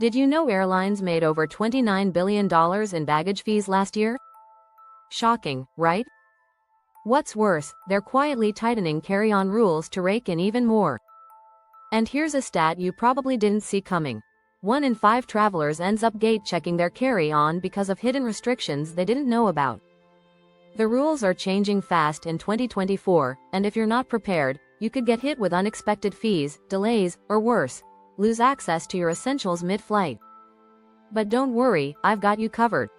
Did you know airlines made over $29 billion in baggage fees last year? Shocking, right? What's worse, they're quietly tightening carry-on rules to rake in even more. And here's a stat you probably didn't see coming. 1 in 5 travelers ends up gate-checking their carry-on because of hidden restrictions they didn't know about. The rules are changing fast in 2024, and if you're not prepared, you could get hit with unexpected fees, delays, or worse, lose access to your essentials mid-flight. But don't worry, I've got you covered.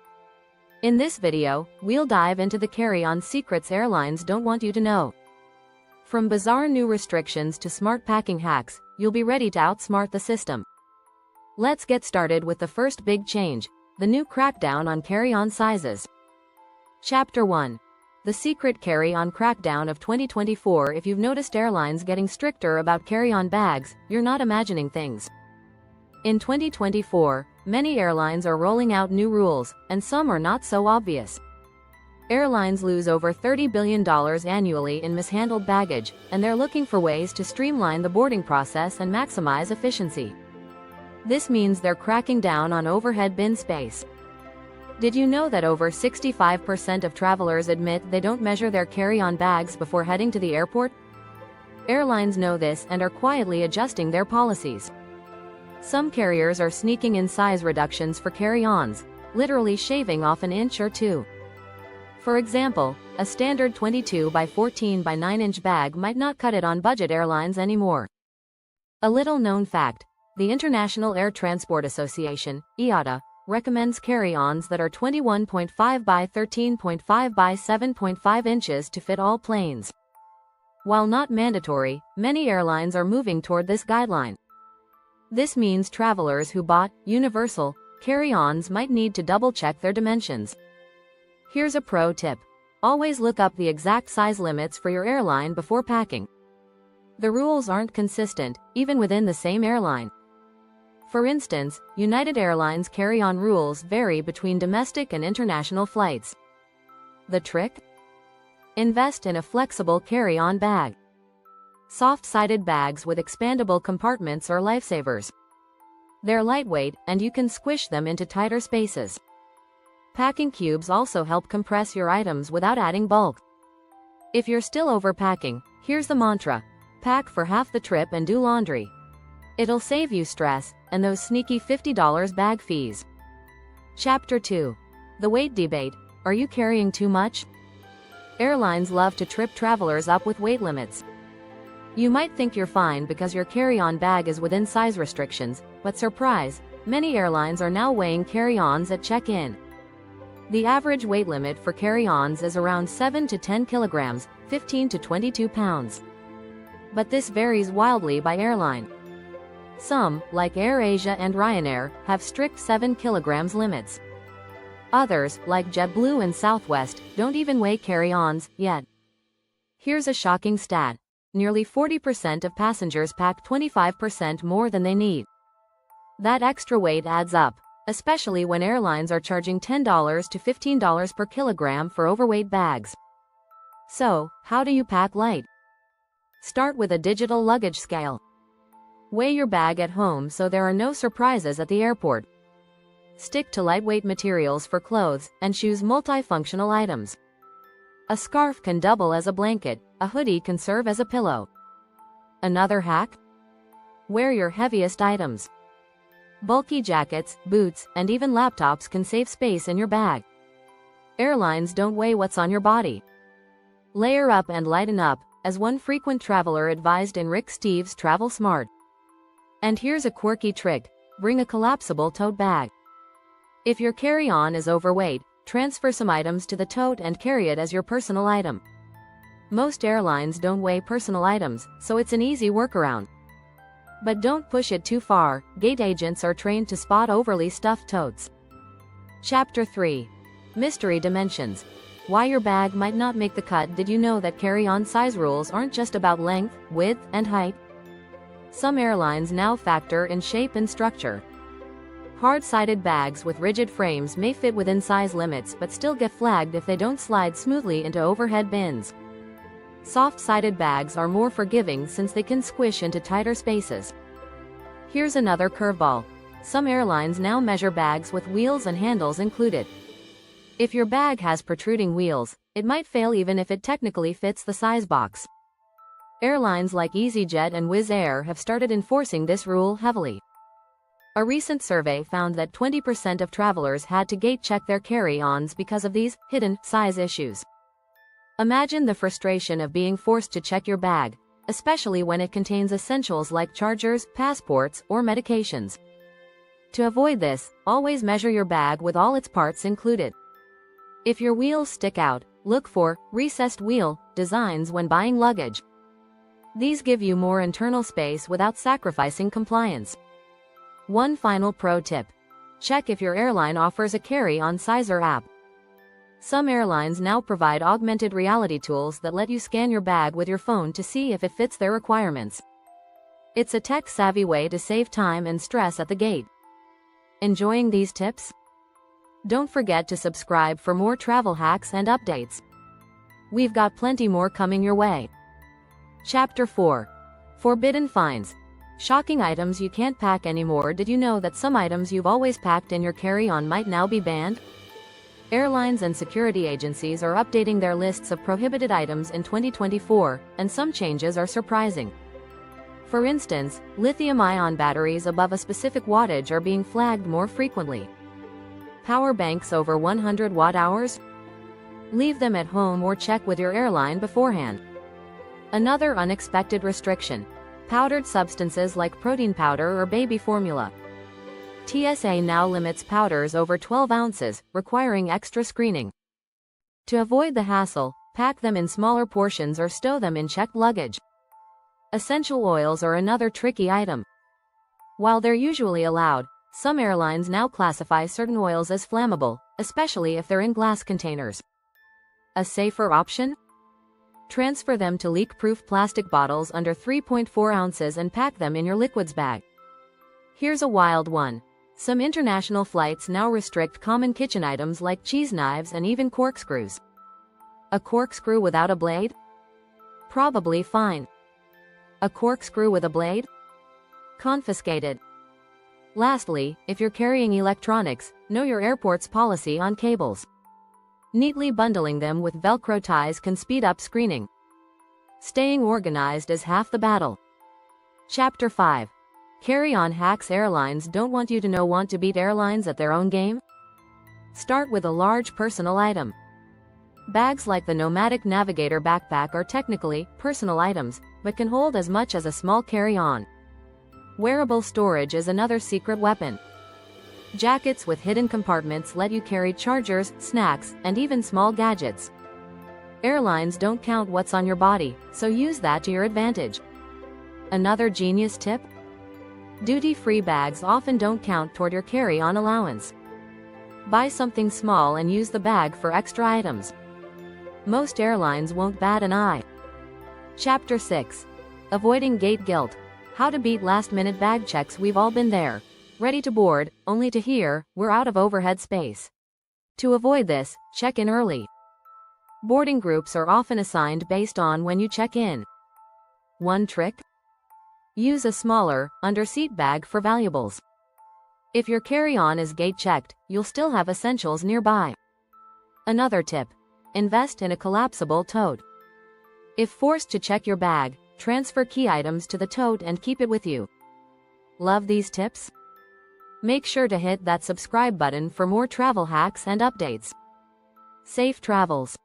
In this video, we'll dive into the carry-on secrets airlines don't want you to know. From bizarre new restrictions to smart packing hacks, you'll be ready to outsmart the system. Let's get started with the first big change, the new crackdown on carry-on sizes. Chapter 1. The secret carry-on crackdown of 2024. If you've noticed airlines getting stricter about carry-on bags, you're not imagining things. In 2024, many airlines are rolling out new rules, and some are not so obvious. Airlines lose over $30 billion annually in mishandled baggage, and they're looking for ways to streamline the boarding process and maximize efficiency. This means they're cracking down on overhead bin space. Did you know that over 65% of travelers admit they don't measure their carry-on bags before heading to the airport? Airlines know this and are quietly adjusting their policies. Some carriers are sneaking in size reductions for carry-ons, literally shaving off an inch or two. For example, a standard 22 by 14 by 9 inch bag might not cut it on budget airlines anymore. A little known fact, the International Air Transport Association, IATA, recommends carry-ons that are 21.5 by 13.5 by 7.5 inches to fit all planes. While not mandatory, many airlines are moving toward this guideline. This means travelers who bought universal carry-ons might need to double-check their dimensions. Here's a pro tip. Always look up the exact size limits for your airline before packing. The rules aren't consistent, even within the same airline. For instance, United Airlines carry-on rules vary between domestic and international flights. The trick? Invest in a flexible carry-on bag. Soft-sided bags with expandable compartments are lifesavers. They're lightweight, and you can squish them into tighter spaces. Packing cubes also help compress your items without adding bulk. If you're still overpacking, here's the mantra: pack for half the trip and do laundry. It'll save you stress and those sneaky $50 bag fees. Chapter 2. The weight debate. Are you carrying too much? Airlines love to trip travelers up with weight limits. You might think you're fine because your carry-on bag is within size restrictions, but surprise, many airlines are now weighing carry-ons at check-in. The average weight limit for carry-ons is around 7 to 10 kilograms, 15 to 22 pounds. But this varies wildly by airline. Some, like AirAsia and Ryanair, have strict 7 kilograms limits. Others, like JetBlue and Southwest, don't even weigh carry-ons yet. Here's a shocking stat. Nearly 40% of passengers pack 25% more than they need. That extra weight adds up, especially when airlines are charging $10 to $15 per kilogram for overweight bags. So, how do you pack light? Start with a digital luggage scale. Weigh your bag at home so there are no surprises at the airport. Stick to lightweight materials for clothes, and choose multifunctional items. A scarf can double as a blanket, a hoodie can serve as a pillow. Another hack? Wear your heaviest items. Bulky jackets, boots, and even laptops can save space in your bag. Airlines don't weigh what's on your body. Layer up and lighten up, as one frequent traveler advised in Rick Steves' Travel Smart. And here's a quirky trick: bring a collapsible tote bag. If your carry-on is overweight, transfer some items to the tote and carry it as your personal item. Most airlines don't weigh personal items, so it's an easy workaround. But don't push it too far. Gate agents are trained to spot overly stuffed totes. Chapter 3. Mystery dimensions. Why your bag might not make the cut. Did you know that carry-on size rules aren't just about length, width, and height? Some airlines now factor in shape and structure. Hard-sided bags with rigid frames may fit within size limits but still get flagged if they don't slide smoothly into overhead bins. Soft-sided bags are more forgiving since they can squish into tighter spaces. Here's another curveball. Some airlines now measure bags with wheels and handles included. If your bag has protruding wheels, it might fail even if it technically fits the size box. Airlines like EasyJet and Wizz Air have started enforcing this rule heavily. A recent survey found that 20% of travelers had to gate check their carry-ons because of these hidden size issues. Imagine the frustration of being forced to check your bag, especially when it contains essentials like chargers, passports, or medications. To avoid this, always measure your bag with all its parts included. If your wheels stick out, look for recessed wheel designs when buying luggage. These give you more internal space without sacrificing compliance. One final pro tip. Check if your airline offers a carry-on sizer app. Some airlines now provide augmented reality tools that let you scan your bag with your phone to see if it fits their requirements. It's a tech-savvy way to save time and stress at the gate. Enjoying these tips? Don't forget to subscribe for more travel hacks and updates. We've got plenty more coming your way. Chapter 4. Forbidden finds. Shocking items you can't pack anymore. Did you know that some items you've always packed in your carry-on might now be banned? Airlines and security agencies are updating their lists of prohibited items in 2024, and some changes are surprising. For instance, lithium-ion batteries above a specific wattage are being flagged more frequently. Power banks over 100 watt-hours? Leave them at home or check with your airline beforehand. Another unexpected restriction. Powdered substances like protein powder or baby formula. TSA now limits powders over 12 ounces, requiring extra screening. To avoid the hassle, pack them in smaller portions or stow them in checked luggage. Essential oils are another tricky item. While they're usually allowed, some airlines now classify certain oils as flammable, especially if they're in glass containers. A safer option? Transfer them to leak-proof plastic bottles under 3.4 ounces and pack them in your liquids bag. Here's a wild one. Some international flights now restrict common kitchen items like cheese knives and even corkscrews. A corkscrew without a blade? Probably fine. A corkscrew with a blade? Confiscated. Lastly, if you're carrying electronics, know your airport's policy on cables. Neatly bundling them with Velcro ties can speed up screening. Staying organized is half the battle. Chapter 5. Carry-on hacks. Airlines don't want you to know. Want to beat airlines at their own game? Start with a large personal item. Bags like the Nomadic Navigator backpack are technically personal items, but can hold as much as a small carry-on. Wearable storage is another secret weapon. Jackets with hidden compartments let you carry chargers, snacks, and even small gadgets. Airlines don't count what's on your body, so use that to your advantage. Another genius tip? Duty-free bags often don't count toward your carry-on allowance. Buy something small and use the bag for extra items. Most airlines won't bat an eye. Chapter 6. Avoiding gate guilt. How to beat last-minute bag checks. We've all been there. Ready to board, only to hear, we're out of overhead space. To avoid this, check in early. Boarding groups are often assigned based on when you check in. One trick? Use a smaller, under-seat bag for valuables. If your carry-on is gate-checked, you'll still have essentials nearby. Another tip. Invest in a collapsible tote. If forced to check your bag, transfer key items to the tote and keep it with you. Love these tips? Make sure to hit that subscribe button for more travel hacks and updates. Safe travels.